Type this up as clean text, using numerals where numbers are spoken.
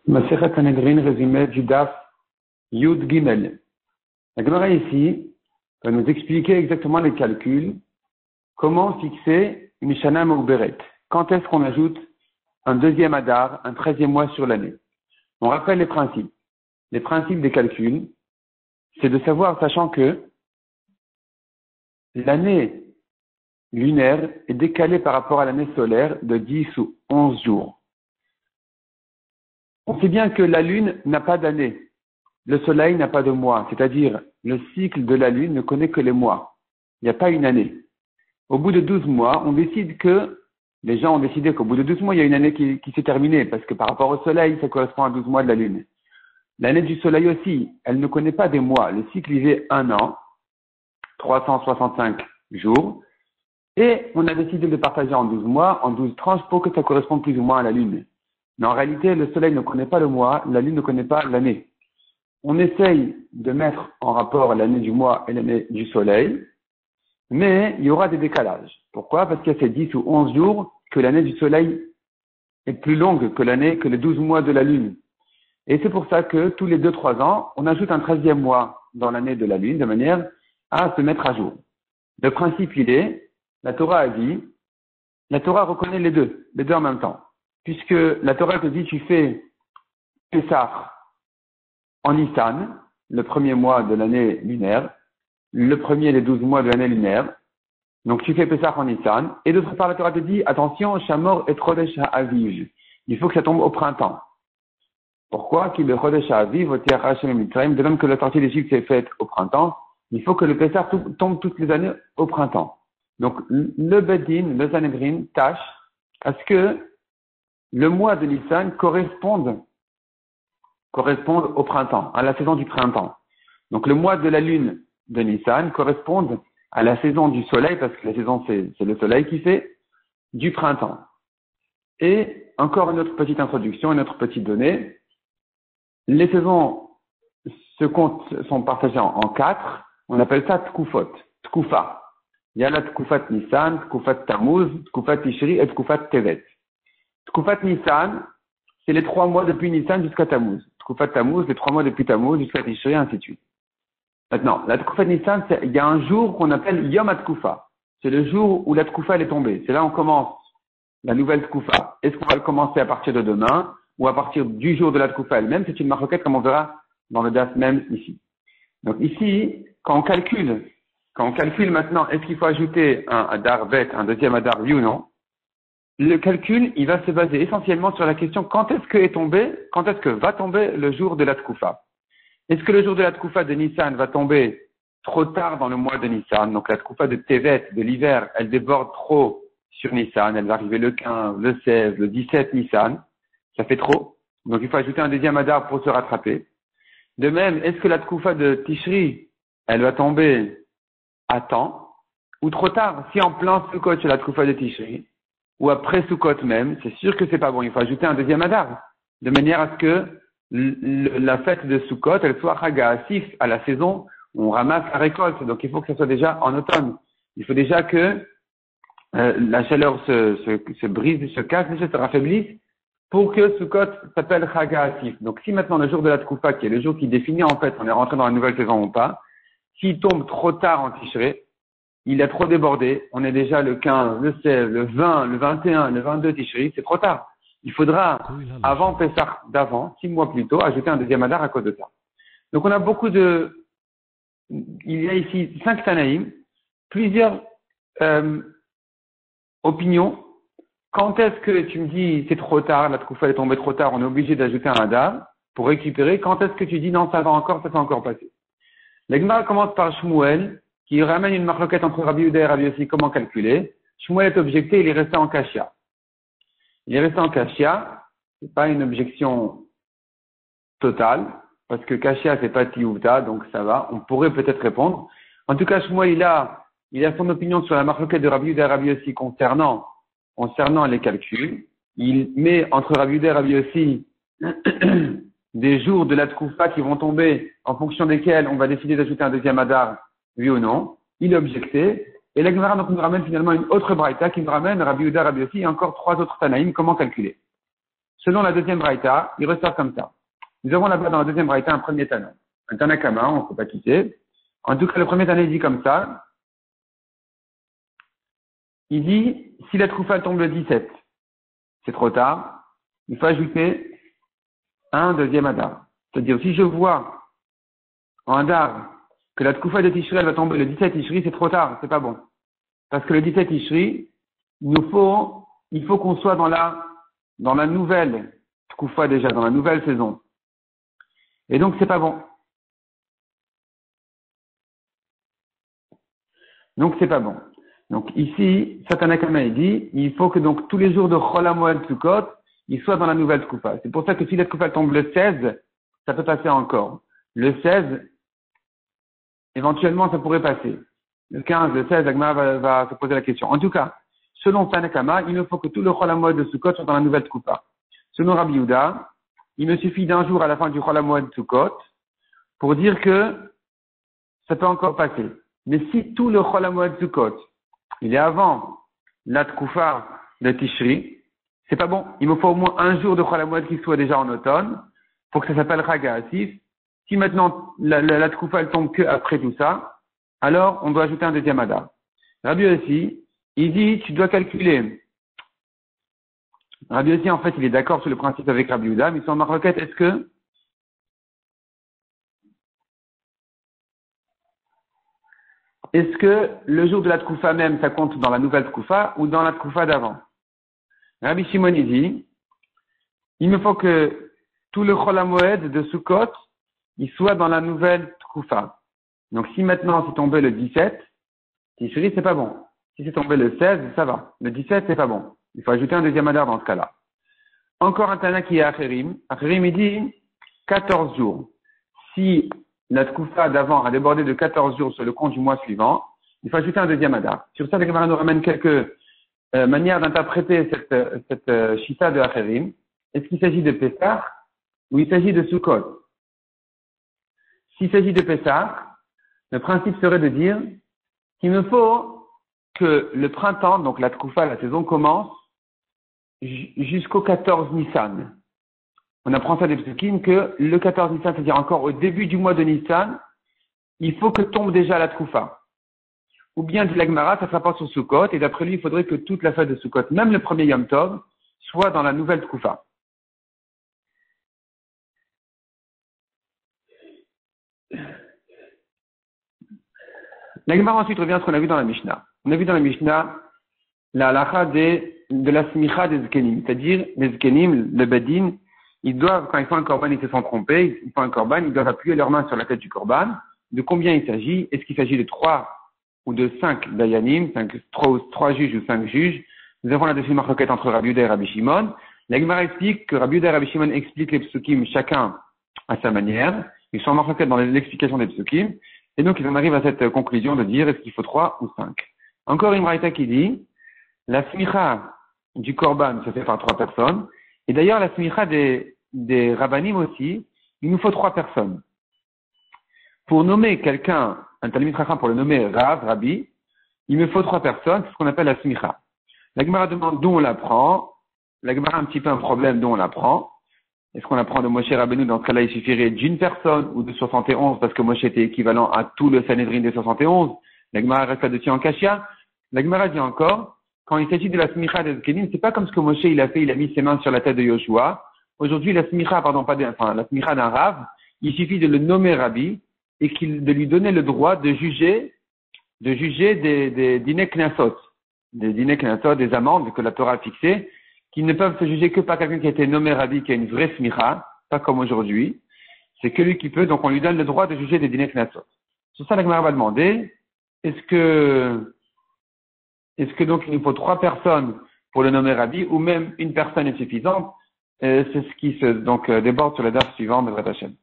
Masechet Sanhedrin, résumé du Daf Yud Gimel. La Gemara ici va nous expliquer exactement les calculs, comment fixer une Shana Meuberet. Quand est-ce qu'on ajoute un deuxième Adar, un 13e mois sur l'année? On rappelle les principes. Les principes des calculs, c'est de savoir, sachant que l'année lunaire est décalée par rapport à l'année solaire de 10 ou 11 jours. On sait bien que la lune n'a pas d'année. Le soleil n'a pas de mois, c'est-à-dire le cycle de la lune ne connaît que les mois. Il n'y a pas une année. Au bout de 12 mois, les gens ont décidé qu'au bout de 12 mois, il y a une année qui s'est terminée, parce que par rapport au soleil, ça correspond à 12 mois de la lune. L'année du soleil aussi, elle ne connaît pas des mois. Le cycle, il est 1 an, 365 jours, et on a décidé de partager en 12 mois, en 12 tranches, pour que ça corresponde plus ou moins à la lune. Mais en réalité, le soleil ne connaît pas le mois, la lune ne connaît pas l'année. On essaye de mettre en rapport l'année du mois et l'année du soleil, mais il y aura des décalages. Pourquoi? Parce qu'il y a ces 10 ou 11 jours que l'année du soleil est plus longue que les 12 mois de la lune. Et c'est pour ça que tous les 2-3 ans, on ajoute un 13e mois dans l'année de la lune, de manière à se mettre à jour. Le principe, la Torah a dit, la Torah reconnaît les deux en même temps. Puisque la Torah te dit, tu fais Pessah en Nissan, le premier mois de l'année lunaire, le premier des 12 mois de l'année lunaire. Donc tu fais Pessah en Nissan. Et d'autre part, la Torah te dit, attention, Shamor et Chodesh Ha'aviv. Il faut que ça tombe au printemps. Pourquoi? Qu'il le Chodesh Ha'aviv, de même que la sortie d'Égypte s'est faite au printemps, il faut que le Pessah tombe toutes les années au printemps. Donc le Bedin, le Sanhedrin, tâche à ce que le mois de Nissan corresponde au printemps, à la saison du printemps. Donc le mois de la lune de Nissan correspond à la saison du soleil, parce que la saison c'est le soleil qui fait, du printemps. Et encore une autre petite introduction, une autre petite donnée. Les saisons sont partagées en 4. On appelle ça Tkufot, Tkufa. Il y a la Tkufat Nissan, Tkufat Tammuz, Tkufat Tishri et Tkufat Tevet. Tkufat Nissan, c'est les 3 mois depuis Nissan jusqu'à Tammuz. Tkufat Tammuz, les 3 mois depuis Tammuz jusqu'à Tishri, et ainsi de suite. Maintenant, la Tkufat Nissan, il y a un jour qu'on appelle Yom HaTkufa. C'est le jour où la Tkufa elle est tombée. C'est là où on commence la nouvelle Tkufa. Est-ce qu'on va le commencer à partir de demain ou à partir du jour de la Tkufa elle-même? C'est une marloquette comme on verra dans le DAF même ici. Donc ici, quand on calcule maintenant, est-ce qu'il faut ajouter un Adar Bet, un deuxième Adar oui ou non? Le calcul, il va se baser essentiellement sur la question quand est-ce que va tomber le jour de la Tkufa? Est-ce que le jour de la Tkufa de Nissan va tomber trop tard dans le mois de Nissan? Donc la Tkufa de Tevet, de l'hiver, elle déborde trop sur Nissan, elle va arriver le 15, le 16, le 17 Nissan, ça fait trop. Donc il faut ajouter un deuxième Adar pour se rattraper. De même, est-ce que la Tkufa de Tishri, elle va tomber à temps ou trop tard? Si en plein Sukkot c'est la Tkufa de Tishri, ou après Sukkot même, c'est sûr que c'est pas bon. Il faut ajouter un deuxième Adar, de manière à ce que la fête de Sukkot, elle soit Chaga Asif, à la saison où on ramasse la récolte. Donc il faut que ça soit déjà en automne. Il faut déjà que la chaleur se brise, se casse, se raffaiblisse, pour que Sukkot s'appelle Chaga Asif. Donc si maintenant le jour de la Tkufa, qui est le jour qui définit en fait on est rentré dans la nouvelle saison ou pas, s'il tombe trop tard en Tishré, il a trop débordé, on est déjà le 15, le 16, le 20, le 21, le 22 Tishri, c'est trop tard. Il faudra, avant Pessah d'avant, 6 mois plus tôt, ajouter un deuxième Adar à cause de ça. Donc on a il y a ici 5 Tanaïm, plusieurs opinions. Quand est-ce que tu me dis c'est trop tard, la Tkufa est tombée trop tard, on est obligé d'ajouter un Adar pour récupérer? Quand est-ce que tu dis non, ça va encore passer? La Gemara commence par Shmuel, qui ramène une marloquette entre Rabbi Yehuda et Rabbi Yossi, comment calculer. Shmuel est objecté, il est resté en Kashia. C'est pas une objection totale, parce que Kashia c'est pas Tiyuvta, donc ça va, on pourrait peut-être répondre. En tout cas, Shmuel, il a son opinion sur la marloquette de Rabbi Yehuda et Rabbi Yossi concernant les calculs. Il met entre Rabbi Yehuda et Rabbi Yossi des jours de la Tkufa qui vont tomber en fonction desquels on va décider d'ajouter un deuxième Adar, oui ou non. Il est objecté. Et la Gemara nous ramène finalement une autre braïta qui nous ramène Rabbi Yehuda, Rabbi Yossi et encore 3 autres Tanaïm. Comment calculer? selon la deuxième braïta, il ressort comme ça. Nous avons là-bas dans la deuxième braïta un premier Tana. Un Tanakama, on ne peut pas quitter. En tout cas, le premier Tana, il dit comme ça. Il dit, si la Troufa tombe le 17, c'est trop tard, il faut ajouter un deuxième Adar. C'est-à-dire, si je vois en Adar que la Troufa de Tishri, elle va tomber le 17 Tishri, c'est trop tard, c'est pas bon. Parce que le 17 Tishri, il faut qu'on soit dans la nouvelle Troufa déjà, dans la nouvelle saison. Et donc, c'est pas bon. Donc, c'est pas bon. Donc, ici, Satanakama dit, il faut que donc tous les jours de Chol HaMoed Sukkot, ils soient dans la nouvelle Troufa. C'est pour ça que si la Troufa tombe le 16, ça peut passer encore. Le 16, éventuellement, ça pourrait passer. Le 15, le 16, Agmara va se poser la question. En tout cas, selon Tanakama, il ne faut que tout le Chol HaMoed de Sukkot soit dans la nouvelle Troufa. Selon Rabbi Yehuda, il me suffit d'un jour à la fin du Chol HaMoed Sukkot pour dire que ça peut encore passer. Mais si tout le Chol HaMoed Sukkot, il est avant la Tkoufa de Tishri, c'est pas bon. Il me faut au moins un jour de Chol HaMoed qui soit déjà en automne pour que ça s'appelle Chaga Asif. Si maintenant la Tkoufa elle tombe que après tout ça, alors on doit ajouter un deuxième Adar. Rabbi aussi, il dit tu dois calculer. Rabbi aussi en fait il est d'accord sur le principe avec Rabbi Yehuda, mais son marloquette est-ce que le jour de la Tkoufa même, ça compte dans la nouvelle Tkoufa ou dans la Tkoufa d'avant? Rabbi Shimon dit, il me faut que tout le Chol HaMoed de Sukkot, il soit dans la nouvelle Tkoufa. Donc si maintenant c'est tombé le 17, Tishri, c'est pas bon. Si c'est tombé le 16, ça va. Le 17, c'est pas bon. Il faut ajouter un deuxième Adar dans ce cas-là. Encore un Tana qui est Acherim. Acherim, il dit 14 jours. Si la Tkoufa d'avant a débordé de 14 jours sur le compte du mois suivant, il faut ajouter un deuxième Adar. Sur ça, le Gemara nous ramène quelques manières d'interpréter cette Shita de Acherim. Est-ce qu'il s'agit de Pessah ou il s'agit de Sukkot? S'il s'agit de Pessah, le principe serait de dire qu'il me faut que le printemps, donc la Tkoufa, la saison commence jusqu'au 14 Nissan. On apprend ça des Psukim que le 14 Nissan, c'est-à-dire encore au début du mois de Nissan, il faut que tombe déjà la Tkoufa. Ou bien dit l'Agmara, ça sera pas sur Sukkot, et d'après lui, il faudrait que toute la fête de Sukkot, même le premier Yom Tov, soit dans la nouvelle Tkoufa. L'Agmara ensuite revient à ce qu'on a vu dans la Mishnah. On a vu dans la Mishnah la halacha de la smicha des zkenim, c'est-à-dire les zkenim, le bedin, ils doivent, quand ils font un korban, ils se sont trompés, ils font un korban, ils doivent appuyer leurs mains sur la tête du korban. De combien il s'agit? Est-ce qu'il s'agit de 3 ou de 5 dayanim, 3 juges ou 5 juges? Nous avons là-dessus une marquette entre Rabbi Yehuda et Rabbi Shimon. L'Agmara explique que Rabbi Yehuda et Rabbi Shimon expliquent les psukim chacun à sa manière. Ils sont marqués dans l'explication des psukim. Et donc, ils en arrivent à cette conclusion de dire est-ce qu'il faut 3 ou 5. Encore une braïta qui dit la smicha du korban se fait par 3 personnes. Et d'ailleurs, la smicha des rabbanim aussi, il nous faut 3 personnes. Pour nommer quelqu'un, un talmid chacham, pour le nommer Rav, Rabbi, il me faut 3 personnes, c'est ce qu'on appelle la smicha. La Gemara demande d'où on l'apprend. La Gemara a un petit peu un problème d'où on l'apprend. Est-ce qu'on apprend de Moshe Rabbeinu? Dans ce cas-là, il suffirait d'une personne ou de 71 parce que Moshe était équivalent à tout le Sanhedrin des 71. La Gemara reste là-dessus en Kashia. La Gemara dit encore, quand il s'agit de la smicha des Zkenim, c'est pas comme ce que Moshe il a fait, il a mis ses mains sur la tête de Yoshua. Aujourd'hui, la smicha, la smicha d'un Rav, il suffit de le nommer Rabbi et de lui donner le droit de juger des dinei knasot, des amendes que la Torah a fixées, qui ne peuvent se juger que par quelqu'un qui a été nommé Rabbi, qui a une vraie smicha, pas comme aujourd'hui. C'est que lui qui peut, donc on lui donne le droit de juger des dinei knasot. Sur ça, la Gemara va demander, est-ce que donc il nous faut 3 personnes pour le nommer Rabbi, ou même une personne est suffisante? C'est ce qui déborde sur la date suivante de Rat Hashem.